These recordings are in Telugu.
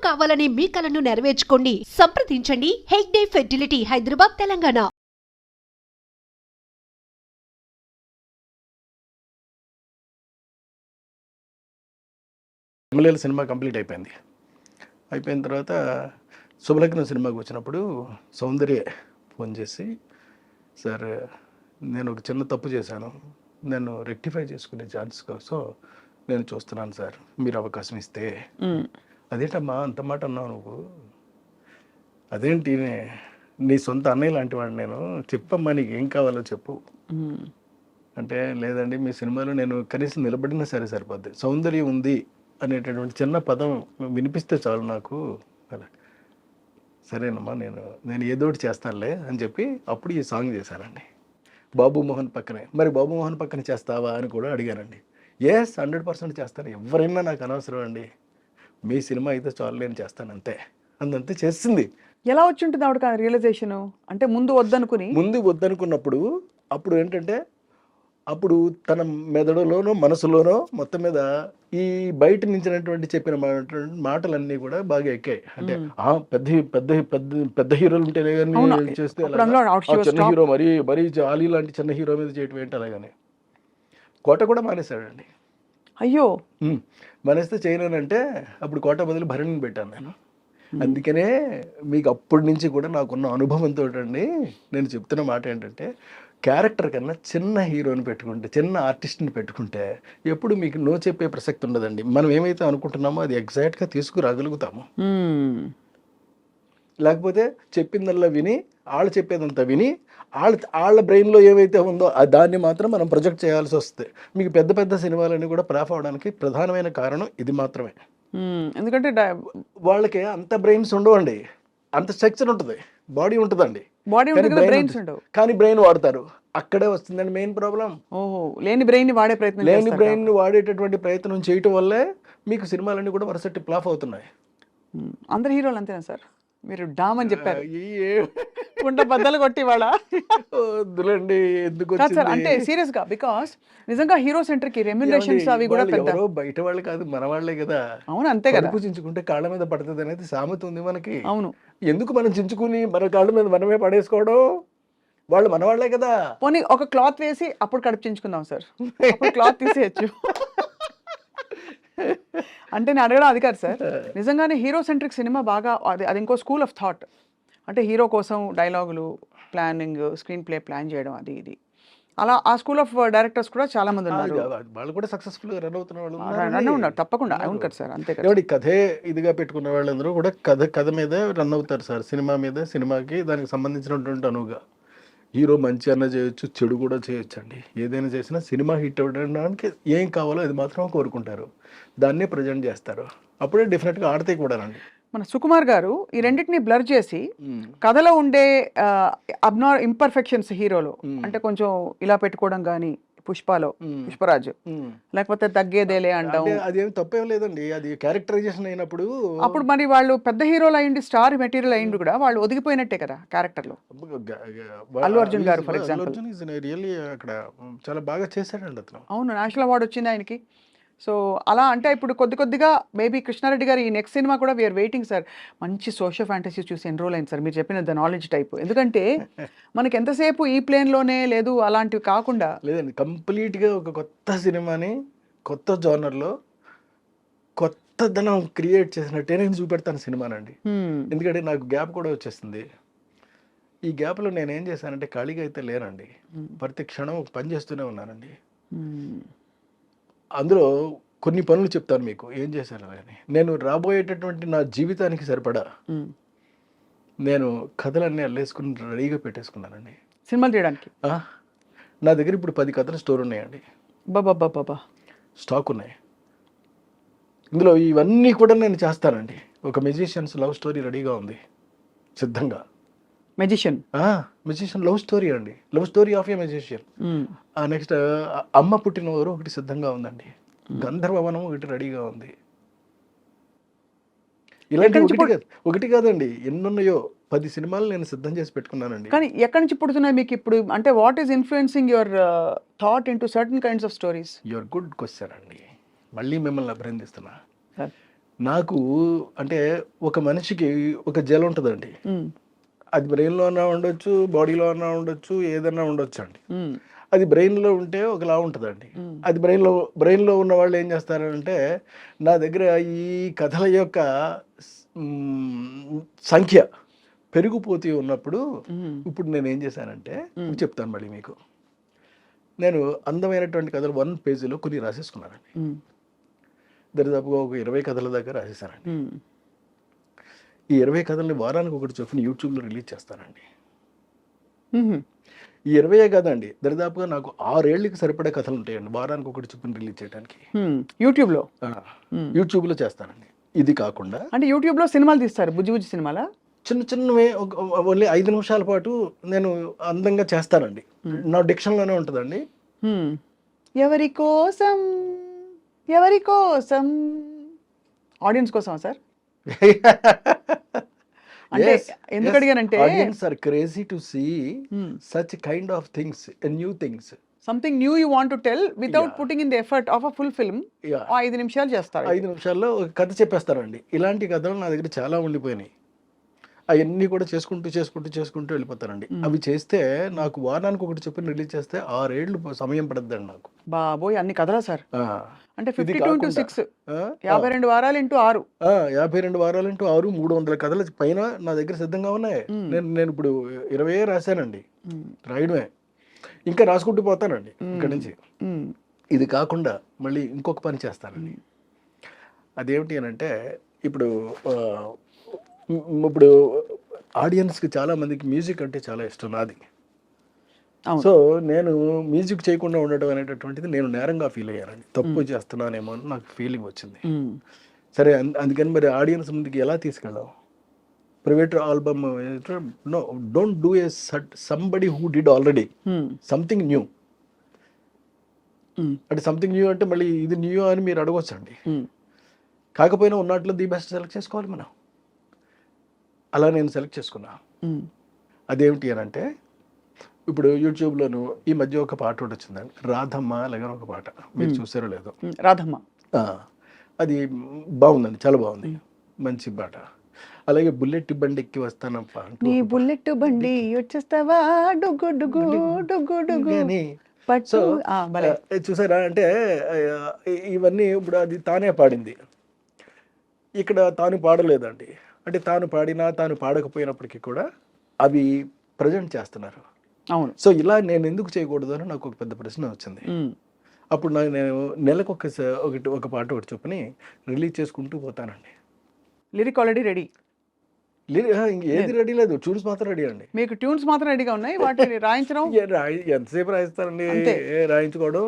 కావాలనే మీ కలను నెరవేర్చుకోండి. సంప్రదించండి హెగ్డే ఫెర్టిలిటీ, హైదరాబాద్, తెలంగాణ. ఎమ్మెల్యేల సినిమా కంప్లీట్ అయిపోయింది. అయిపోయిన తర్వాత శుభలగ్నం సినిమాకి వచ్చినప్పుడు సౌందర్య ఫోన్ చేసి, సార్ నేను ఒక చిన్న తప్పు చేశాను, నేను రెక్టిఫై చేసుకునే ఛాన్స్ కోసం నేను చూస్తున్నాను సార్, మీరు అవకాశం ఇస్తే. అదేంటమ్మా అంత మాట అన్నావు నువ్వు, అదేంటి నీ సొంత అన్నయ్య లాంటి వాడు నేను, చెప్పమ్మా నీకు ఏం కావాలో చెప్పు అంటే, లేదండి మీ సినిమాలో నేను కనీసం నిలబడినా సరే సరిపోద్ది, సౌందర్యం ఉంది అనేటటువంటి చిన్న పదం వినిపిస్తే చాలు నాకు. అలా సరేనమ్మా నేను ఏదోటి చేస్తానులే అని చెప్పి అప్పుడు ఈ సాంగ్ చేశానండి. బాబు మోహన్ పక్కనే. మరి బాబు మోహన్ పక్కన చేస్తావా అని కూడా అడిగానండి. ఎస్ 100% చేస్తాను, ఎవరైనా నాకు అనవసరం అండి, మీ సినిమా అయితే చాలు నేను చేస్తాను అంతే అంతే చేసింది. ఎలా వచ్చి ఉంటుంది ఆవిడ రియలైజేషన్? అంటే ముందు వద్దనుకున్నప్పుడు అప్పుడు ఏంటంటే, అప్పుడు తన మెదడులోనో మనసులోనో మొత్తం మీద ఈ బయట నుంచినటువంటి చెప్పిన మాటలన్నీ కూడా బాగా ఎక్కాయి. అంటే పెద్ద పెద్ద పెద్ద పెద్ద హీరోలు ఉంటేనే కానీ చేస్తే చిన్న హీరో మరీ జాలీ లాంటి చిన్న హీరో మీద చేయటం ఏంటి అలాగని కోట కూడా మానేశాడండి. అయ్యో, మానేస్తే చేయలేనంటే అప్పుడు కోట బదులు భరణిని పెట్టాను నేను. అందుకనే మీకు అప్పటి నుంచి కూడా నాకున్న అనుభవంతో అండి నేను చెప్తున్న మాట ఏంటంటే, క్యారెక్టర్ కన్నా చిన్న హీరోని పెట్టుకుంటే, చిన్న ఆర్టిస్ట్ని పెట్టుకుంటే ఎప్పుడు మీకు నో చెప్పే ప్రసక్తి ఉండదండి. మనం ఏమైతే అనుకుంటున్నామో అది ఎగ్జాక్ట్గా తీసుకురాగలుగుతాము. లేకపోతే చెప్పిందల్లా విని, వాళ్ళు చెప్పేదంతా విని, వాళ్ళ బ్రెయిన్లో ఏమైతే ఉందో దాన్ని మాత్రం మనం ప్రొజెక్ట్ చేయాల్సి వస్తుంది. మీకు పెద్ద పెద్ద సినిమాలన్నీ కూడా ఫ్లాప్ అవడానికి ప్రధానమైన కారణం ఇది మాత్రమే. ఎందుకంటే వాళ్ళకి అంత బ్రెయిన్స్ ఉండవండి, అంత స్ట్రక్చర్ ఉంటుంది, బాడీ ఉంటుందండి, కానీ బ్రెయిన్ వాడతారు, అక్కడే వస్తుందండి మెయిన్ ప్రాబ్లం. లేని బ్రెయిన్ వాడేటటువంటి ప్రయత్నం చేయటం వల్లే మీకు సినిమాలన్నీ కూడా వరుసటి ఫ్లాప్ అవుతున్నాయి. అందరు హీరోలు అంతేనా సార్? మీరు డామ్ అని చెప్పారు, కుంట బద్దలు కొట్టి వాళ్ళ వద్దులండి ఎందుకు సార్, అంటే సీరియస్ గా, బికాస్ నిజంగా హీరో సెంటర్ కి రెమ్యునరేషన్స్ అవి కూడా పెద్ద బయట వాళ్ళు కాదు, మన వాళ్ళే కదా. అవును, అంతే కదా. చించుకుంటే కాళ్ళ మీద పడుతుంది అనేది సామెత ఉంది మనకి. అవును, ఎందుకు మనం చించుకుని మన కాళ్ళ మీద మనమే పడేసుకోవడం? వాళ్ళు మన వాళ్ళే కదా. పోనీ ఒక క్లాత్ వేసి అప్పుడు కడుపు చించుకుందాం సార్, అప్పుడు క్లాత్ తీసేయచ్చు. అంటే నేను అడగడం అది కాదు సార్, నిజంగానే హీరో సెంట్రిక్ సినిమా బాగా అది ఇంకో స్కూల్ ఆఫ్ థాట్. అంటే హీరో కోసం డైలాగులు, ప్లానింగ్, స్క్రీన్ ప్లే ప్లాన్ చేయడం, అది ఇది అలా ఆ స్కూల్ ఆఫ్ డైరెక్టర్స్ కూడా చాలా మంది ఉన్నారు. వాళ్ళు కూడా సక్సెస్ఫుల్ గా రన్ అవుతున్న వాళ్ళు ఉన్నారు తప్పకుండా. అవును కదా సార్, అంతే కదా. కథే ఇదిగా పెట్టుకున్న వాళ్ళందరూ కూడా కథ మీద రన్ అవుతారు సార్. సినిమా మీద, సినిమాకి దానికి సంబంధించినటువంటి అనువుగా హీరో మంచి అన్న చేయొచ్చు, చెడు కూడా చేయొచ్చు అండి. ఏదైనా చేసినా సినిమా హిట్ అవ్వడానికి ఏం కావాలో అది మాత్రం కోరుకుంటారు, దాన్నే ప్రజెంట్ చేస్తారు, అప్పుడే డెఫినెట్గా ఆడితే కూడా రండి. మన సుకుమార్ గారు ఈ రెండింటిని బ్లర్ చేసి కథలో ఉండే ఇంపర్ఫెక్షన్స్ హీరోలో, అంటే కొంచెం ఇలా పెట్టుకోవడం కానీ, పుష్పరాజు లేకపోతే తగ్గేదేలే అంటాం, అదేమి తప్పేం లేదండి, అది క్యారెక్టరైజేషన్ అయినప్పుడు. అప్పుడు మరి వాళ్ళు పెద్ద హీరోలు అయ్యింది, స్టార్ మెటీరియల్ అయ్యింది కూడా, వాళ్ళు ఒదిగిపోయినట్టే కదా క్యారెక్టర్ లో. అల్లు అర్జున్ గారు ఫర్ ఎగ్జాంపుల్ రియల్లీ అక్కడ చాలా బాగా చేశాడండి అతను. అవును, నేషనల్ అవార్డు వచ్చింది ఆయనకి. సో అలా అంటే ఇప్పుడు కొద్దిగా మేబీ కృష్ణారెడ్డి గారు ఈ నెక్స్ట్ సినిమా కూడా వీఆర్ వెయిటింగ్ సార్. మంచి సోషల్ ఫ్యాంటసీ చూసి ఎన్రోల్ అయింది సార్, మీరు చెప్పిన ద నాలెడ్జ్ టైప్. ఎందుకంటే మనకి ఎంతసేపు ఈ ప్లేన్లోనే లేదు, అలాంటివి కాకుండా లేదండి, కంప్లీట్గా ఒక కొత్త సినిమాని కొత్త జోనర్లో కొత్త ధనం క్రియేట్ చేసినట్టే నేను చూపెడతాను సినిమానండి. ఎందుకంటే నాకు గ్యాప్ కూడా వచ్చేస్తుంది. ఈ గ్యాప్లో నేను ఏం చేశానంటే, ఖాళీగా అయితే లేనండి, ప్రతి క్షణం పని చేస్తూనే ఉన్నానండి. అందులో కొన్ని పనులు చెప్తాను మీకు ఏం చేశాను అని. నేను రాబోయేటటువంటి నా జీవితానికి సరిపడా నేను కథలన్నీ అల్లేసుకుని రెడీగా పెట్టేసుకున్నానండి సినిమాలు తీయడానికి. నా దగ్గర ఇప్పుడు 10 కథల స్టోర్ ఉన్నాయండి, స్టాక్ ఉన్నాయి. ఇందులో ఇవన్నీ కూడా నేను చేస్తానండి. ఒక మెజిషియన్స్ లవ్ స్టోరీ రెడీగా ఉంది సిద్ధంగా. మెజిషియన్ లవ్ స్టోరీ అండి, love story of A magician. Next అమ్మ పుట్టినవారు ఒకటి సిద్ధంగా ఉందండి, గంధర్వవనం ఒకటి రెడీగా ఉంది. ఇలాంటి ఒకటి కాదండి, ఎన్నున్నాయో 10 సినిమాలు నేను సిద్ధం చేసి పెట్టుకున్నానండి. కానీ ఎక్కడి నుంచి పుడుతున్నాయి మీకు ఇప్పుడు? అంటే what is influencing your thought into certain kinds of stories? Your good question అండి, మళ్ళీ మిమ్మల్ని అభినందిస్తున్నా. నాకు అంటే ఒక మనిషికి ఒక జెల్ ఉంటుందండి. అది బ్రెయిన్లో అన్నా ఉండొచ్చు, బాడీలో అన్నా ఉండొచ్చు, ఏదన్నా ఉండొచ్చు అండి. అది బ్రెయిన్లో ఉంటే ఒకలా ఉంటుందండి. అది బ్రెయిన్లో ఉన్న వాళ్ళు ఏం చేస్తారంటే నా దగ్గర ఈ కథల యొక్క సంఖ్య పెరిగిపోతూ ఉన్నప్పుడు ఇప్పుడు నేను ఏం చేశానంటే ఇప్పుడు చెప్తాను మళ్ళీ మీకు. నేను అందమైనటువంటి కథలు 1 పేజీలో కొన్ని రాసేసుకున్నానండి. దరిదాపుగా ఒక 20 కథల దాకా రాసేసానండి. ఈ 20 కథల్ని వారానికి ఒకటి చొప్పున యూట్యూబ్లో రిలీజ్ చేస్తానండి. ఈ 20 కదండి దరిదాపుగా నాకు 6 ఏళ్ళకి సరిపడే కథలు ఉంటాయండి వారానికి ఒకటి చొప్పున రిలీజ్ చేయడానికి. యూట్యూబ్లో యూట్యూబ్లో చేస్తానండి. ఇది కాకుండా అంటే యూట్యూబ్లో సినిమాలు తీస్తారు, బుజ్జి బుజ్జి సినిమాలా? చిన్న చిన్నవి ఓన్లీ 5 నిమిషాల పాటు నేను అందంగా చేస్తానండి. నా డిక్షన్లోనే ఉంటుందండి. ఎవరి కోసం ఎవరి కోసం ఆడియన్స్ కోసమా సార్? అంటే ఎందుకు అడిగానంటే audience are crazy to see such kind of things, new things, something new you want to tell without putting in the effort of a full film. 5 నిమిషాలు చేస్తారు. 5 నిమిషాల్లో ఒక కథ చెప్పేస్తారండి. ఇలాంటి కథలు నా దగ్గర చాలా ఉండిపోయినాయి. అవన్నీ కూడా చేసుకుంటూ వెళ్ళిపోతానండి. అవి చేస్తే నాకు వారానికి ఒకటి చొప్పున రిలీజ్ చేస్తే 6 ఏళ్ళు సమయం పడద్దండి నాకు. బాబోయ్, అన్ని కథలా సార్? అంటే 52 into 6 52 52 వారాలు ఇంటూ 6 52 వారాలు ఇంటూ 6 300 కథల పైన నా దగ్గర సిద్ధంగా ఉన్నాయి. నేను ఇప్పుడు 20 రాశానండి. రాయడమే ఇంకా రాసుకుంటూ పోతానండి ఇక్కడ నుంచి. ఇది కాకుండా మళ్ళీ ఇంకొక పని చేస్తానండి. అదేమిటి అని అంటే ఇప్పుడు ఆడియన్స్కి చాలా మందికి మ్యూజిక్ అంటే చాలా ఇష్టం నాది. సో నేను మ్యూజిక్ చేయకుండా ఉండటం అనేటటువంటిది నేను నేరంగా ఫీల్ అయ్యానండి. తప్పు చేస్తున్నానేమో అని నాకు ఫీలింగ్ వచ్చింది. సరే అందుకని మరి ఆడియన్స్ ముందుకి ఎలా తీసుకెళ్ళాం? Private album no, don't do a somebody who did already something new. అంటే సంథింగ్ న్యూ అంటే మళ్ళీ ఇది న్యూ అని మీరు అడగవచ్చండి. కాకపోయినా ఉన్నట్లు ది బెస్ట్ సెలెక్ట్ చేసుకోవాలి మనం. అలా నేను సెలెక్ట్ చేసుకున్నా. అదేమిటి అని అంటే ఇప్పుడు యూట్యూబ్లోను ఈ మధ్య ఒక పాట ఒకటి వచ్చిందండి, రాధమ్మ అలాగే ఒక పాట. మీరు చూసారో లేదో? రాధమ్మ అది బాగుందండి, చాలా బాగుంది, మంచి పాట. అలాగే బుల్లెట్ బండి ఎక్కి వస్తానప్ప, నీ బుల్లెట్ బండి వచ్చేస్తావా డుగ్గు డుగ్గు డుగ్గు డుగ్గు అని. సో చూసారా అంటే ఇవన్నీ ఇప్పుడు అది తానే పాడింది, ఇక్కడ తాను పాడలేదండి. అంటే తాను పాడినా తాను పాడకపోయినప్పటికీ కూడా అవి ప్రజెంట్ చేస్తున్నారు. అవును. సో ఇలా నేను ఎందుకు చేయకూడదు అని నాకు ఒక పెద్ద ప్రశ్న వచ్చింది. అప్పుడు నేను నెలకు ఒక పాట ఒకటి చొప్పుని రిలీజ్ చేసుకుంటూ పోతానండి. Lyric already ready? ఏది రెడీ లేదు, ట్యూన్స్ మాత్రం రెడీ అండి. మీకు ట్యూన్స్ మాత్రం రెడీగా ఉన్నాయి, వాటిని రాయించడం ఎంతసేపు రాయిస్తారండి? రాయించుకోవడం,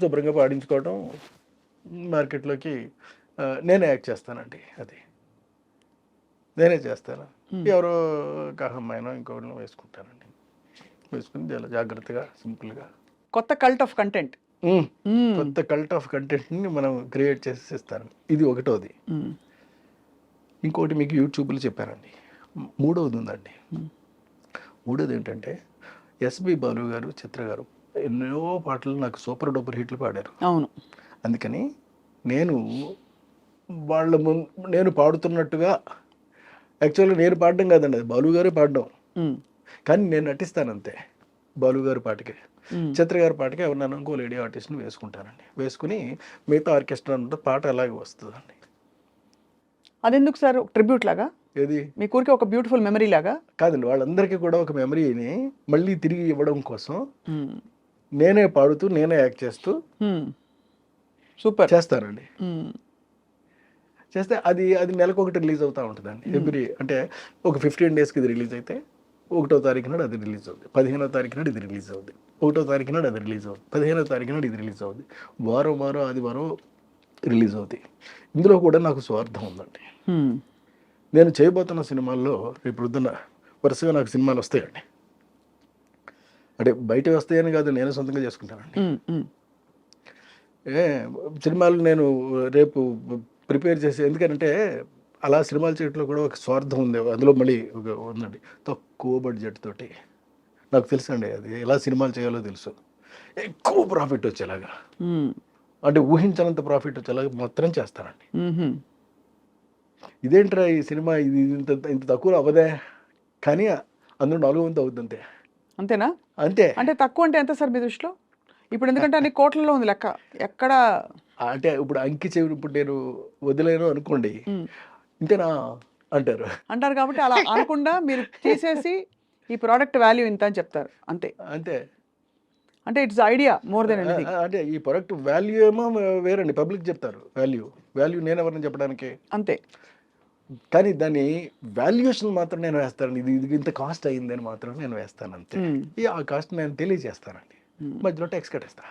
శుభ్రంగా పాడించుకోవడం, మార్కెట్లోకి నేనే యాక్ట్ చేస్తానండి. అది నేనే చేస్తాను. ఎవరో కహమ్మాయినో ఇంకోటి వేసుకుంటానండి. వేసుకుని చాలా జాగ్రత్తగా సింపుల్గా కొత్త కల్ట్ ఆఫ్ కంటెంట్ ని మనం క్రియేట్ చేసి ఇస్తాను. ఇది ఒకటోది. ఇంకోటి మీకు యూట్యూబ్లో చెప్పానండి. మూడవది ఉందండి. మూడోది ఏంటంటే ఎస్పి బాలు గారు, చిత్ర గారు ఎన్నో పాటలు నాకు సూపర్ డూపర్ హిట్లు పాడారు. అవును. అందుకని నేను వాళ్ళ నేను పాడుతున్నట్టుగా, యాక్చువల్గా నేను పాడడం కాదండి, అది బాలు గారే పాడడం, కానీ నేను నటిస్తాను అంతే. బాలు గారి పాటకి, చిత్ర గారి పాటకి ఎవరినైనా ఇంకో లేడీ ఆర్టిస్ట్ని వేసుకుంటానండి. వేసుకుని మిగతా ఆర్కెస్ట్రా అంటే పాట అలాగే వస్తుందండి. అదెందుకు సార్? ట్రిబ్యూట్ లాగా? ఏది? మీ ఊరికి ఒక బ్యూటిఫుల్ మెమరీ లాగా? కాదండి, వాళ్ళందరికీ కూడా ఒక మెమరీని మళ్ళీ తిరిగి ఇవ్వడం కోసం నేనే పాడుతూ నేనే యాక్ట్ చేస్తూ సూపర్ చేస్తానండి. చేస్తే అది నెలకు ఒకటి రిలీజ్ అవుతూ ఉంటుందండి. ఎవ్రీ అంటే ఒక 15 డేస్కి ఇది రిలీజ్ అయితే 1వ తారీఖు నాడు అది రిలీజ్ అవుద్ది, 15వ తారీఖు నాడు ఇది రిలీజ్ అవుద్ది, 1వ తారీఖు నాడు అది రిలీజ్ అవుద్ది, 15వ తారీఖు నాడు ఇది రిలీజ్ అవుద్ది, వారం ఆదివారం రిలీజ్ అవుతాయి. ఇందులో కూడా నాకు స్వార్థం ఉందండి. నేను చేయబోతున్న సినిమాల్లో రేపు పొద్దున్న వరుసగా నాకు సినిమాలు వస్తాయండి. అంటే బయట వస్తాయని కాదు, నేను సొంతంగా చేసుకుంటానండి. సినిమాలు నేను రేపు ప్రిపేర్ చేసి, ఎందుకంటే అలా సినిమాలు చేయడంలో కూడా ఒక స్వార్థం ఉంది. అందులో మళ్ళీ ఉందండి, తక్కువ బడ్జెట్ తోటి. నాకు తెలుసు అండి అది ఎలా సినిమాలు చేయాలో తెలుసు. ఎక్కువ ప్రాఫిట్ వచ్చేలాగా, అంటే ఊహించనంత ప్రాఫిట్ వచ్చేలాగా మాత్రం చేస్తానండి. ఇదేంట్రా ఈ సినిమా ఇది ఇంత ఇంత తక్కువ అవ్వదే, కానీ అందులో 400 అవుద్ది అంతే. అంతేనా? అంతే. అంటే తక్కువ అంటే ఎంత సార్ మీ దృష్టిలో? ఇప్పుడు ఎందుకంటే అన్ని కోట్లలో ఉంది లెక్క. ఎక్కడ అంటే ఇప్పుడు అంకి చెవి ఇప్పుడు నేను వదిలేను అనుకోండి, ఇంతేనా అంటారు. అంటారు కాబట్టి అలా అనకుండా మీరు తీసేసి ఈ ప్రోడక్ట్ వాల్యూ ఇంత అని చెప్తారు అంతే. అంతే. అంటే it's idea more than anything. అంటే ఈ ప్రొడక్ట్ వాల్యూ ఏమో వేరండి, పబ్లిక్ చెప్తారు వాల్యూ నేను ఎవరిని చెప్పడానికి. అంతే. కానీ దాన్ని వాల్యుయేషన్ మాత్రం నేను వేస్తానండి, ఇది ఇది ఇంత కాస్ట్ అయ్యిందని మాత్రం నేను వేస్తాను అంతే. ఆ కాస్ట్ నేను తెలియజేస్తానండి, మధ్యలో ట్యాక్స్ కట్టేస్తా.